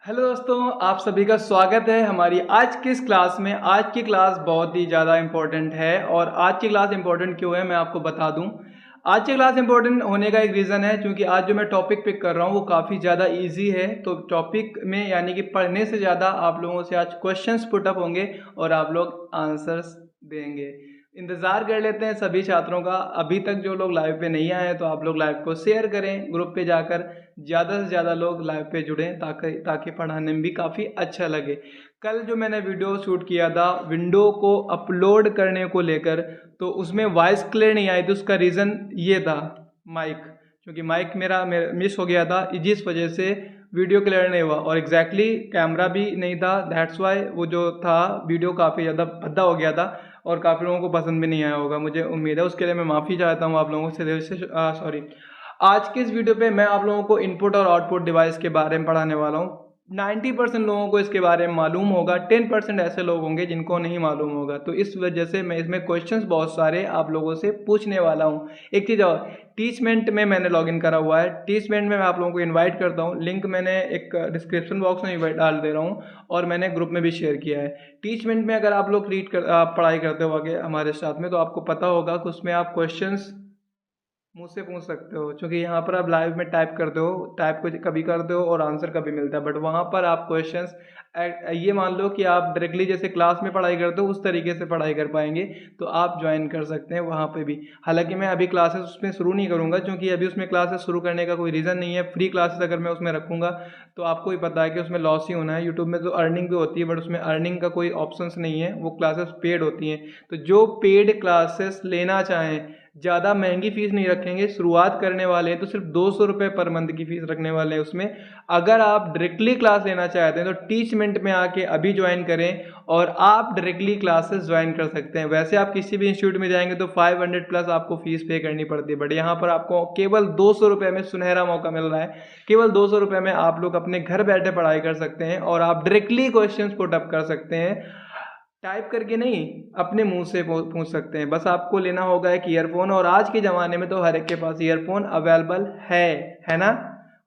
Hello दोस्तों, आप सभी का स्वागत है हमारी आज की इस क्लास में। आज की क्लास बहुत ही ज़्यादा इम्पोर्टेंट है और आज की क्लास इम्पोर्टेंट क्यों है मैं आपको बता दूं। आज की क्लास इम्पोर्टेंट होने का एक रीज़न है क्योंकि आज जो मैं टॉपिक पिक कर रहा हूं वो काफ़ी ज़्यादा इजी है। तो टॉपिक में यानी कि पढ़ने से ज़्यादा आप लोगों से आज क्वेश्चंस पुटअप होंगे और आप लोग आंसर्स देंगे। इंतज़ार कर लेते हैं सभी छात्रों का। अभी तक जो लोग लाइव पे नहीं आए हैं तो आप लोग लाइव को शेयर करें, ग्रुप पे जाकर ज़्यादा से ज़्यादा लोग लाइव पे जुड़ें ताकि ताकि पढ़ाने में भी काफ़ी अच्छा लगे। कल जो मैंने वीडियो शूट किया था विंडो को अपलोड करने को लेकर, तो उसमें वॉइस क्लियर नहीं आई थी। उसका रीज़न ये था माइक, क्योंकि माइक मेरा मिस हो गया था, जिस वजह से वीडियो क्लियर नहीं हुआ और एग्जैक्टली कैमरा भी नहीं था। दैट्स वाई वो जो था वीडियो काफ़ी ज़्यादा भद्दा हो गया था और काफ़ी लोगों को पसंद भी नहीं आया होगा, मुझे उम्मीद है। उसके लिए मैं माफ़ी चाहता हूँ आप लोगों से दिल से, सॉरी। आज के इस वीडियो पे मैं आप लोगों को इनपुट और आउटपुट डिवाइस के बारे में पढ़ाने वाला हूँ। 90% लोगों को इसके बारे में मालूम होगा, 10% ऐसे लोग होंगे जिनको नहीं मालूम होगा। तो इस वजह से मैं इसमें क्वेश्चंस बहुत सारे आप लोगों से पूछने वाला हूँ। एक चीज़ और, टीचमेंट में मैंने लॉगिन करा हुआ है। टीचमेंट में मैं आप लोगों को इन्वाइट करता हूँ, लिंक मैंने एक डिस्क्रिप्शन बॉक्स में डाल दे रहा हूँ और मैंने ग्रुप में भी शेयर किया है। टीचमेंट में अगर आप लोग पढ़ाई करते हो आगे हमारे साथ में, तो आपको पता होगा कि उसमें आप क्वेश्चंस मुझसे पूछ सकते हो, क्योंकि यहाँ पर आप लाइव में टाइप करते हो, टाइप को कभी करते हो और आंसर कभी मिलता है। बट वहाँ पर आप क्वेश्चंस ये मान लो कि आप डायरेक्टली जैसे क्लास में पढ़ाई करते हो उस तरीके से पढ़ाई कर पाएंगे, तो आप ज्वाइन कर सकते हैं वहाँ पे भी। हालांकि मैं अभी क्लासेस उसमें शुरू नहीं करूँगा, क्योंकि अभी उसमें क्लासेस शुरू करने का कोई रीज़न नहीं है। फ्री क्लासेस अगर मैं उसमें रखूँगा तो आपको ही पता है कि उसमें लॉस ही होना है। यूट्यूब में तो अर्निंग भी होती है बट उसमें अर्निंग का कोई ऑप्शंस नहीं है, वो क्लासेस पेड होती हैं। तो जो पेड क्लासेस लेना चाहें, ज़्यादा महंगी फ़ीस नहीं रखेंगे, शुरुआत करने वाले हैं तो सिर्फ 200 रुपये पर मंथ की फ़ीस रखने वाले हैं उसमें। अगर आप डायरेक्टली क्लास लेना चाहते हैं तो टीचमेंट में आके अभी ज्वाइन करें और आप डायरेक्टली क्लासेस ज्वाइन कर सकते हैं। वैसे आप किसी भी इंस्टीट्यूट में जाएंगे तो 500 प्लस आपको फ़ीस पे करनी पड़ती है, बट यहाँ पर आपको केवल 200 रुपये में सुनहरा मौका मिल रहा है। केवल 200 रुपये में आप लोग अपने घर बैठे पढ़ाई कर सकते हैं और आप डायरेक्टली क्वेश्चन पुटअप कर सकते हैं। टाइप करके नहीं, अपने मुंह से पूछ सकते हैं। बस आपको लेना होगा एक ईयरफोन, और आज के ज़माने में तो हर एक के पास ईयरफोन अवेलेबल है ना।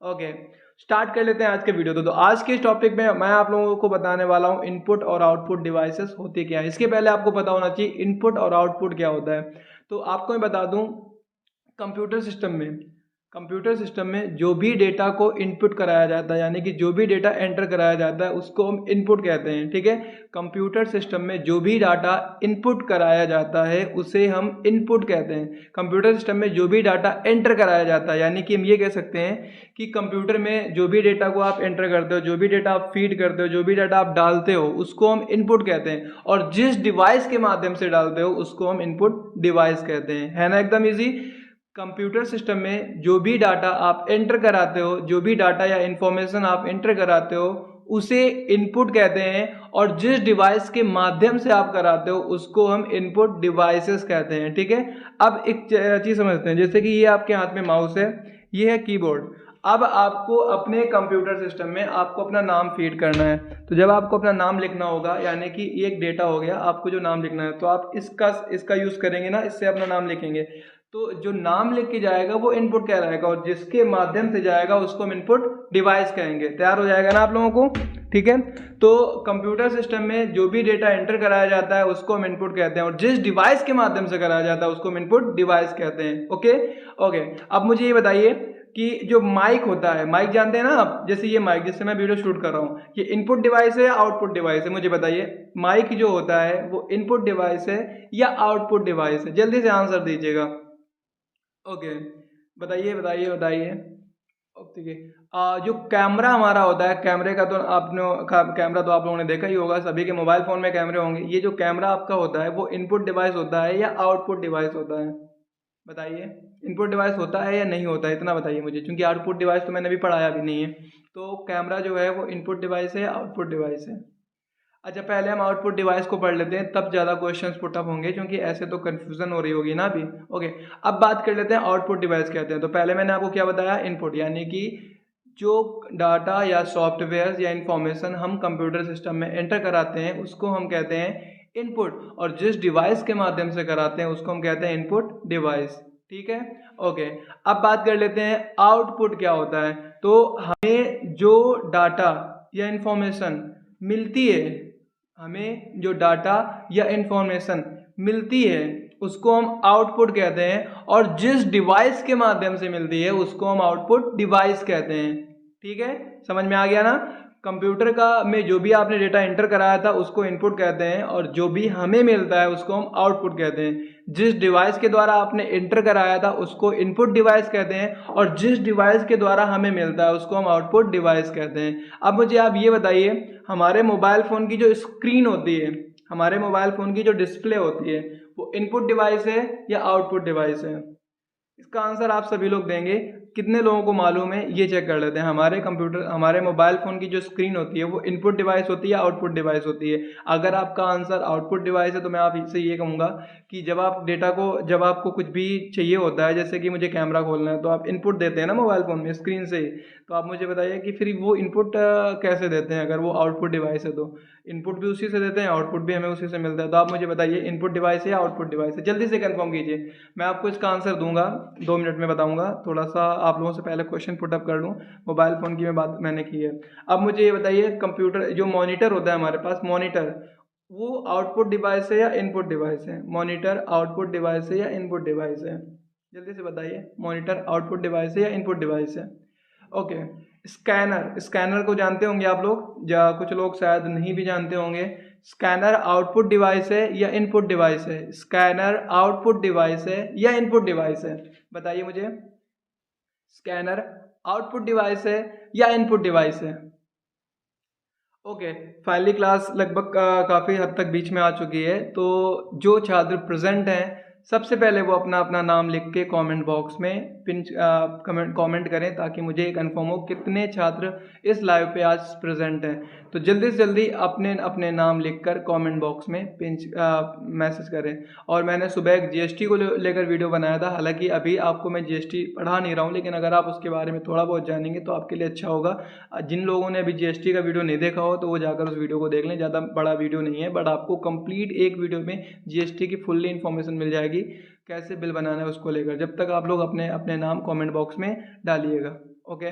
ओके, स्टार्ट कर लेते हैं आज के वीडियो। तो आज के इस टॉपिक में मैं आप लोगों को बताने वाला हूँ इनपुट और आउटपुट डिवाइसेस होते क्या है। इसके पहले आपको पता होना चाहिए इनपुट और आउटपुट क्या होता है। तो आपको मैं बता दूँ, कंप्यूटर सिस्टम में जो भी डेटा को इनपुट कराया जाता है, यानी कि जो भी डेटा एंटर कराया जाता है उसको हम इनपुट कहते हैं। ठीक है, कंप्यूटर सिस्टम में जो भी डाटा इनपुट कराया जाता है उसे हम इनपुट कहते हैं। कंप्यूटर सिस्टम में जो भी डाटा एंटर कराया जाता है, यानी कि हम ये कह सकते हैं कि कंप्यूटर में जो भी डेटा को आप एंटर करते हो, जो भी डेटा आप फीड करते हो, जो भी डाटा आप डालते हो, उसको हम इनपुट कहते हैं। और जिस डिवाइस के माध्यम से डालते हो उसको हम इनपुट डिवाइस कहते हैं। है ना, एकदम ईजी। कंप्यूटर सिस्टम में जो भी डाटा आप एंटर कराते हो, जो भी डाटा या इंफॉर्मेशन आप एंटर कराते हो उसे इनपुट कहते हैं, और जिस डिवाइस के माध्यम से आप कराते हो उसको हम इनपुट डिवाइसेस कहते हैं। ठीक है, अब एक चीज़ समझते हैं। जैसे कि ये आपके हाथ में माउस है, ये है कीबोर्ड। अब आपको अपने कंप्यूटर सिस्टम में आपको अपना नाम फीड करना है। तो जब आपको अपना नाम लिखना होगा, यानी कि ये एक डेटा हो गया, आपको जो नाम लिखना है तो आप इसका यूज़ करेंगे ना, इससे अपना नाम लिखेंगे। तो जो नाम लिख के जाएगा वो इनपुट कहलाएगा, और जिसके माध्यम से जाएगा उसको हम इनपुट डिवाइस कहेंगे। तैयार हो जाएगा ना आप लोगों को। ठीक है, तो कंप्यूटर सिस्टम में जो भी डेटा एंटर कराया जाता है उसको हम इनपुट कहते हैं, और जिस डिवाइस के माध्यम से कराया जाता है उसको हम इनपुट डिवाइस कहते हैं। ओके, अब मुझे ये बताइए कि जो माइक होता है, माइक जानते हैं ना आप, जैसे ये माइक जिससे मैं वीडियो शूट कर रहा हूँ, ये इनपुट डिवाइस है या आउटपुट डिवाइस है? मुझे बताइए, माइक जो होता है वो इनपुट डिवाइस है या आउटपुट डिवाइस है? जल्दी से आंसर दीजिएगा। ओके, बताइए। ठीक है, जो कैमरा हमारा होता है, कैमरे का तो कैमरा तो आप लोगों ने देखा ही होगा, सभी के मोबाइल फ़ोन में कैमरे होंगे। ये जो कैमरा आपका होता है वो इनपुट डिवाइस होता है या आउटपुट डिवाइस होता है? बताइए, इनपुट डिवाइस होता है या नहीं होता है, इतना बताइए मुझे, क्योंकि आउटपुट डिवाइस तो मैंने अभी पढ़ाया भी नहीं है। तो कैमरा जो है वो इनपुट डिवाइस है या आउटपुट डिवाइस है? अच्छा, पहले हम आउटपुट डिवाइस को पढ़ लेते हैं, तब ज़्यादा क्वेश्चंस पुटअप होंगे, क्योंकि ऐसे तो कन्फ्यूजन हो रही होगी ना अभी। ओके, अब बात कर लेते हैं आउटपुट डिवाइस कहते हैं। तो पहले मैंने आपको क्या बताया, इनपुट, यानी कि जो डाटा या सॉफ्टवेयर या इंफॉर्मेशन हम कंप्यूटर सिस्टम में एंटर कराते हैं उसको हम कहते हैं इनपुट, और जिस डिवाइस के माध्यम से कराते हैं उसको हम कहते हैं इनपुट डिवाइस। ठीक है, ओके। अब बात कर लेते हैं आउटपुट क्या होता है। तो हमें जो डाटा या इंफॉर्मेशन मिलती है, हमें जो डाटा या इंफॉर्मेशन मिलती है उसको हम आउटपुट कहते हैं, और जिस डिवाइस के माध्यम से मिलती है उसको हम आउटपुट डिवाइस कहते हैं। ठीक है, समझ में आ गया ना। कंप्यूटर का में जो भी आपने डेटा एंटर कराया था उसको इनपुट कहते हैं, और जो भी हमें मिलता है उसको हम आउटपुट कहते हैं। जिस डिवाइस के द्वारा आपने एंटर कराया था उसको इनपुट डिवाइस कहते हैं, और जिस डिवाइस के द्वारा हमें मिलता है उसको हम आउटपुट डिवाइस कहते हैं। अब मुझे आप ये बताइए, हमारे मोबाइल फ़ोन की जो स्क्रीन होती है, हमारे मोबाइल फ़ोन की जो डिस्प्ले होती है, वो इनपुट डिवाइस है या आउटपुट डिवाइस है? इसका आंसर आप सभी लोग देंगे। कितने लोगों को मालूम है ये चेक कर लेते हैं। हमारे मोबाइल फ़ोन की जो स्क्रीन होती है वो इनपुट डिवाइस होती है या आउटपुट डिवाइस होती है? अगर आपका आंसर आउटपुट डिवाइस है तो मैं आपसे ये कहूँगा कि जब आपको कुछ भी चाहिए होता है, जैसे कि मुझे कैमरा खोलना है, तो आप इनपुट देते हैं ना मोबाइल फ़ोन में स्क्रीन से ही। तो आप मुझे बताइए कि फिर वो इनपुट कैसे देते हैं? अगर वो आउटपुट डिवाइस है तो इनपुट भी उसी से देते हैं, आउटपुट भी हमें उसी से मिलता है। तो आप मुझे बताइए इनपुट डिवाइस है या आउटपुट डिवाइस है? जल्दी से कंफर्म कीजिए, मैं आपको इसका आंसर दूंगा, 2 मिनट में बताऊंगा। थोड़ा सा आप लोगों से पहले क्वेश्चन पुटअप कर लूँ, मोबाइल फ़ोन की बात मैंने की है। अब मुझे ये बताइए, कंप्यूटर जो मॉनिटर होता है हमारे पास, मॉनिटर वो आउटपुट डिवाइस है या इनपुट डिवाइस है? मॉनिटर आउटपुट डिवाइस है या इनपुट डिवाइस है? जल्दी से बताइए, मॉनिटर आउटपुट डिवाइस है या इनपुट डिवाइस है? ओके। स्कैनर को जानते होंगे आप लोग, या कुछ लोग शायद नहीं भी जानते होंगे। स्कैनर आउटपुट डिवाइस है या इनपुट डिवाइस है? स्कैनर आउटपुट डिवाइस है या इनपुट डिवाइस है? बताइए मुझे, स्कैनर आउटपुट डिवाइस है या इनपुट डिवाइस है? ओके, फाइनली क्लास लगभग काफ़ी हद तक बीच में आ चुकी है। तो जो छात्र प्रेजेंट हैं सबसे पहले वो अपना अपना नाम लिख के कमेंट बॉक्स में कमेंट करें, ताकि मुझे कंफर्म हो कितने छात्र इस लाइव पे आज प्रेजेंट हैं। तो जल्दी से जल्दी अपने अपने नाम लिखकर कमेंट बॉक्स में मैसेज करें। और मैंने सुबह एक जीएसटी को लेकर वीडियो बनाया था, हालांकि अभी आपको मैं जीएसटी पढ़ा नहीं रहा हूँ, लेकिन अगर आप उसके बारे में थोड़ा बहुत जानेंगे तो आपके लिए अच्छा होगा। जिन लोगों ने अभी जीएसटी का वीडियो नहीं देखा हो तो वो जाकर उस वीडियो को देख लें। ज़्यादा बड़ा वीडियो नहीं है, बट आपको कंप्लीट एक वीडियो में जीएसटी की फुल्ली इन्फॉर्मेशन मिल जाएगी, कैसे बिल बनाना है उसको लेकर। जब तक आप लोग अपने अपने नाम कमेंट बॉक्स में डालिएगा। ओके,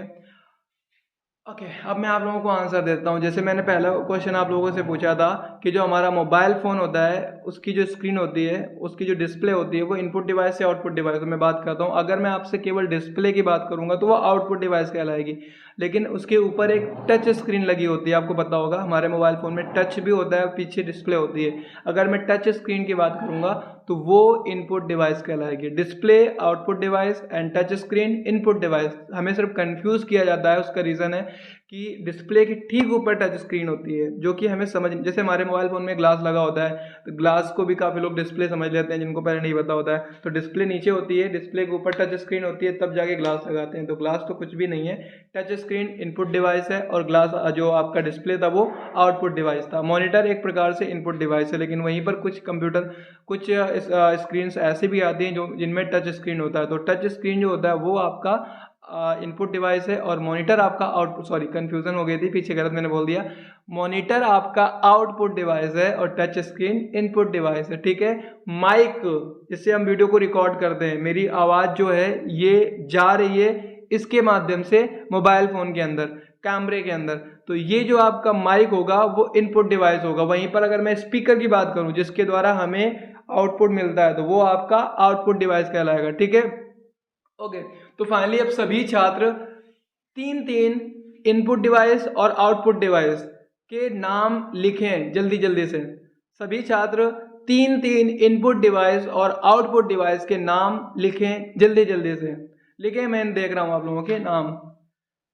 अब मैं आप लोगों को आंसर देता हूँ। जैसे मैंने पहला क्वेश्चन आप लोगों से पूछा था कि जो हमारा मोबाइल फ़ोन होता है उसकी जो स्क्रीन होती है, उसकी जो डिस्प्ले होती है, वो इनपुट डिवाइस या आउटपुट डिवाइस में बात करता हूँ। अगर मैं आपसे केवल डिस्प्ले की बात करूँगा तो वो आउटपुट डिवाइस कहलाएगी, लेकिन उसके ऊपर एक टच स्क्रीन लगी होती है। आपको पता होगा हमारे मोबाइल फ़ोन में टच भी होता है, पीछे डिस्प्ले होती है। अगर मैं टच स्क्रीन की बात करूँगा तो वो इनपुट डिवाइस कहलाएगी। Display output device and touch screen input device. हमें सिर्फ कंफ्यूज किया जाता है, उसका रीज़न है कि डिस्प्ले के ठीक ऊपर टच स्क्रीन होती है, जो कि हमें समझ, जैसे हमारे मोबाइल फ़ोन में ग्लास लगा होता है तो ग्लास को भी काफ़ी लोग डिस्प्ले समझ लेते हैं, जिनको पहले नहीं पता होता है। तो डिस्प्ले नीचे होती है, डिस्प्ले के ऊपर टच स्क्रीन होती है, तब जाके ग्लास लगाते हैं। तो ग्लास तो कुछ भी नहीं है, टच स्क्रीन इनपुट डिवाइस है और ग्लास जो आपका डिस्प्ले था वो आउटपुट डिवाइस था। मॉनिटर एक प्रकार से इनपुट डिवाइस है, लेकिन वहीं पर कुछ स्क्रीन ऐसे भी आती हैं जो जिनमें टच स्क्रीन होता है। तो टच स्क्रीन जो होता है वो आपका इनपुट डिवाइस है, और मॉनिटर आपका आउटपुट, सॉरी कंफ्यूजन हो गई थी, पीछे गलत मैंने बोल दिया। मॉनिटर आपका आउटपुट डिवाइस है और टच स्क्रीन इनपुट डिवाइस है। ठीक है, माइक जिससे हम वीडियो को रिकॉर्ड करते हैं, मेरी आवाज़ जो है ये जा रही है इसके माध्यम से मोबाइल फ़ोन के अंदर, कैमरे के अंदर। तो ये जो आपका माइक होगा वो इनपुट डिवाइस होगा। वहीं पर अगर मैं स्पीकर की बात करूं जिसके द्वारा हमें आउटपुट मिलता है तो वो आपका आउटपुट डिवाइस कहलाएगा। ठीक है, ओके। तो फाइनली अब सभी छात्र 3 इनपुट डिवाइस और आउटपुट डिवाइस के नाम लिखें जल्दी जल्दी से। सभी छात्र 3 इनपुट डिवाइस और आउटपुट डिवाइस के नाम लिखें जल्दी जल्दी से। लिखें, मैं देख रहा हूँ आप लोगों के नाम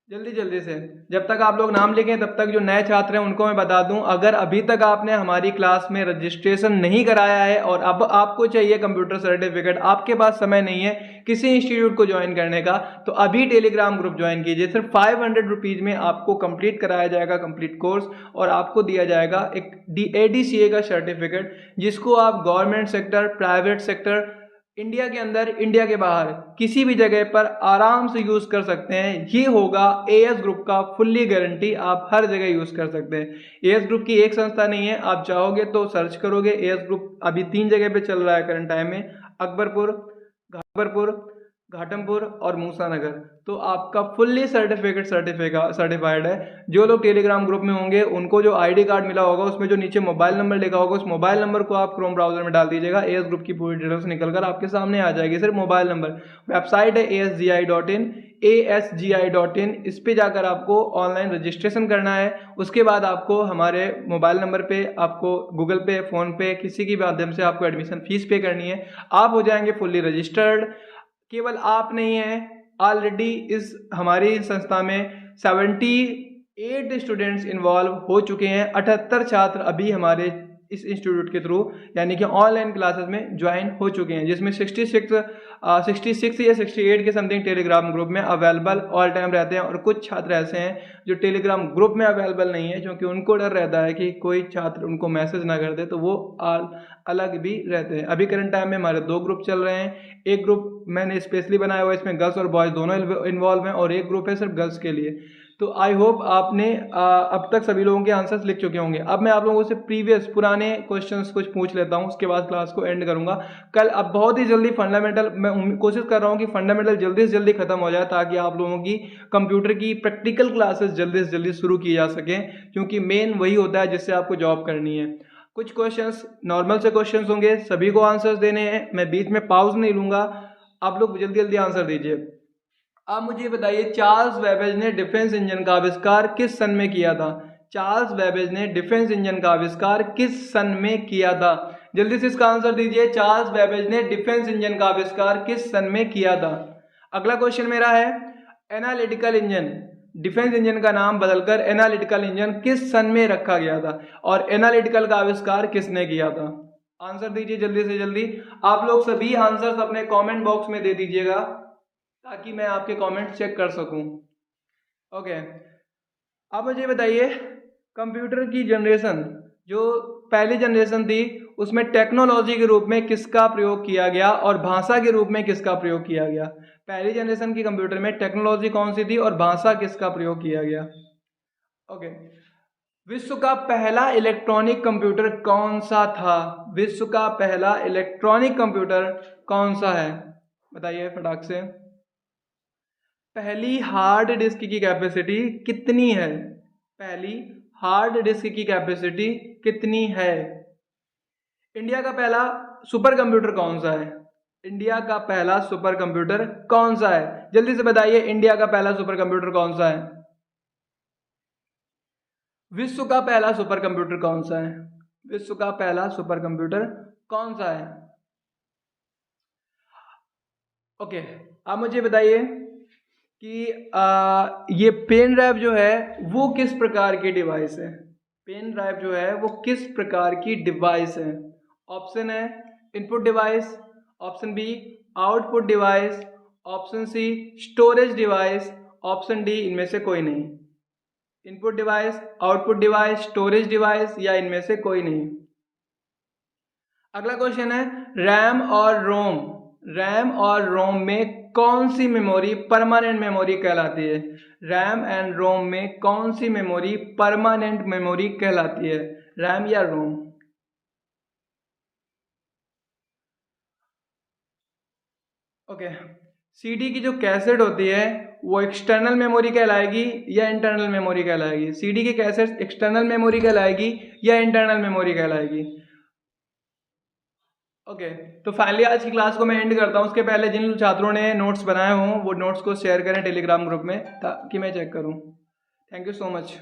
जल्दी जल्दी से। जब तक आप लोग नाम लिखें तब तक जो नए छात्र हैं उनको मैं बता दूं, अगर अभी तक आपने हमारी क्लास में रजिस्ट्रेशन नहीं कराया है और अब आपको चाहिए कंप्यूटर सर्टिफिकेट, आपके पास समय नहीं है किसी इंस्टीट्यूट को ज्वाइन करने का, तो अभी टेलीग्राम ग्रुप ज्वाइन कीजिए। सिर्फ 500 रुपीज़ में आपको कंप्लीट कराया जाएगा कंप्लीट कोर्स, और आपको दिया जाएगा एक ADCA का सर्टिफिकेट, जिसको आप government sector, private sector, India के अंदर, इंडिया के बाहर किसी भी जगह पर आराम से यूज कर सकते हैं। ये होगा AS ग्रुप का फुल्ली गारंटी, आप हर जगह यूज कर सकते हैं। AS ग्रुप की एक संस्था नहीं है, आप चाहोगे तो सर्च करोगे। AS ग्रुप अभी 3 जगह पे चल रहा है करंट टाइम में, अकबरपुर, घाटमपुर और मूसानगर। तो आपका फुल्ली सर्टिफाइड है। जो लोग टेलीग्राम ग्रुप में होंगे उनको जो आईडी कार्ड मिला होगा उसमें जो नीचे मोबाइल नंबर लिखा होगा उस मोबाइल नंबर को आप क्रोम ब्राउजर में डाल दीजिएगा, एएस ग्रुप की पूरी डिटेल्स निकलकर आपके सामने आ जाएगी। सिर्फ मोबाइल नंबर, वेबसाइट है asgi.in, इस पे जाकर आपको ऑनलाइन रजिस्ट्रेशन करना है। उसके बाद आपको हमारे मोबाइल नंबर पे, आपको गूगल पे, फोन पे, किसी की माध्यम से आपको एडमिशन फीस पे करनी है। आप हो जाएंगे फुल्ली रजिस्टर्ड। केवल आप नहीं हैं, ऑलरेडी इस हमारी संस्था में 78 स्टूडेंट्स इन्वॉल्व हो चुके हैं। 78 छात्र अभी हमारे इस इंस्टीट्यूट के थ्रू यानी कि ऑनलाइन क्लासेस में ज्वाइन हो चुके हैं, जिसमें 66 या 68 के समथिंग टेलीग्राम ग्रुप में अवेलेबल ऑल टाइम रहते हैं। और कुछ छात्र ऐसे हैं जो टेलीग्राम ग्रुप में अवेलेबल नहीं है, क्योंकि उनको डर रहता है कि कोई छात्र उनको मैसेज ना कर दे, तो वो अलग भी रहते हैं। अभी करंट टाइम में हमारे 2 ग्रुप चल रहे हैं। एक ग्रुप मैंने स्पेशली बनाया हुआ है, इसमें गर्ल्स और बॉयज़ दोनों इन्वॉल्व हैं, और एक ग्रुप है सिर्फ गर्ल्स के लिए। तो आई होप आपने अब तक सभी लोगों के आंसर्स लिख चुके होंगे। अब मैं आप लोगों से प्रीवियस पुराने क्वेश्चंस कुछ पूछ लेता हूं, उसके बाद क्लास को एंड करूंगा। कल अब बहुत ही जल्दी फंडामेंटल, मैं कोशिश कर रहा हूं कि फंडामेंटल जल्दी से जल्दी खत्म हो जाए, ताकि आप लोगों की कंप्यूटर की प्रैक्टिकल क्लासेस जल्दी से जल्दी शुरू की जा सकें, क्योंकि मेन वही होता है जिससे आपको जॉब करनी है। कुछ क्वेश्चंस नॉर्मल से क्वेश्चंस होंगे, सभी को आंसर्स देने हैं, मैं बीच में पॉज नहीं लूंगा, आप लोग जल्दी जल्दी आंसर दीजिए। आप मुझे बताइए, चार्ल्स बेबेज ने डिफेंस इंजन का आविष्कार किस सन में किया था? चार्ल्स बेबेज ने डिफेंस इंजन का आविष्कार किस सन में किया था? जल्दी से इसका आंसर दीजिए। चार्ल्स बेबेज ने डिफेंस इंजन का आविष्कार किस सन में किया था? अगला क्वेश्चन मेरा है, एनालिटिकल इंजन, डिफेंस इंजन का नाम बदलकर एनालिटिकल इंजन किस सन में रखा गया था, और एनालिटिकल का आविष्कार किसने किया था? आंसर दीजिए जल्दी से जल्दी। आप लोग सभी आंसर्स अपने कमेंट बॉक्स में दे दीजिएगा, ताकि मैं आपके कमेंट चेक कर सकूं। ओके, अब मुझे बताइए, कंप्यूटर की जनरेशन, जो पहली जनरेशन थी, उसमें टेक्नोलॉजी के रूप में किसका प्रयोग किया गया और भाषा के रूप में किसका प्रयोग किया गया? पहली जनरेशन की कंप्यूटर में टेक्नोलॉजी कौन सी थी और भाषा किसका प्रयोग किया गया? ओके, विश्व का पहला इलेक्ट्रॉनिक कंप्यूटर कौन सा था? विश्व का पहला इलेक्ट्रॉनिक कंप्यूटर कौन सा है? बताइए फटाक से। पहली हार्ड डिस्क की कैपेसिटी कितनी है? पहली हार्ड डिस्क की कैपेसिटी कितनी है? इंडिया का पहला सुपर कंप्यूटर कौन सा है? इंडिया का पहला सुपर कंप्यूटर कौन सा है? जल्दी से बताइए, इंडिया का पहला सुपर कंप्यूटर कौन सा है? विश्व का पहला सुपर कंप्यूटर कौन सा है? विश्व का पहला सुपर कंप्यूटर कौन सा है? ओके, आप मुझे बताइए कि ये पेन ड्राइव जो है वो किस प्रकार की डिवाइस है? पेन ड्राइव जो है वो किस प्रकार की डिवाइस है? ऑप्शन है input device, option B output device, option C storage device, option D इनमें से कोई नहीं। Input device, output device, storage device, या इनमें से कोई नहीं। अगला क्वेश्चन है, रैम और रोम में कौन सी मेमोरी परमानेंट मेमोरी कहलाती है? रैम एंड रोम में कौन सी मेमोरी परमानेंट मेमोरी कहलाती है? रैम या रोम? ओके, सीडी की जो कैसेट होती है वो एक्सटर्नल मेमोरी कहलाएगी या इंटरनल मेमोरी कहलाएगी? सीडी की कैसेट एक्सटर्नल मेमोरी कहलाएगी या इंटरनल मेमोरी कहलाएगी? ओके, तो फाइनली आज की क्लास को मैं एंड करता हूँ। उसके पहले जिन छात्रों ने नोट्स बनाए हों वो नोट्स को शेयर करें टेलीग्राम ग्रुप में, ताकि मैं चेक करूँ। Thank you so much.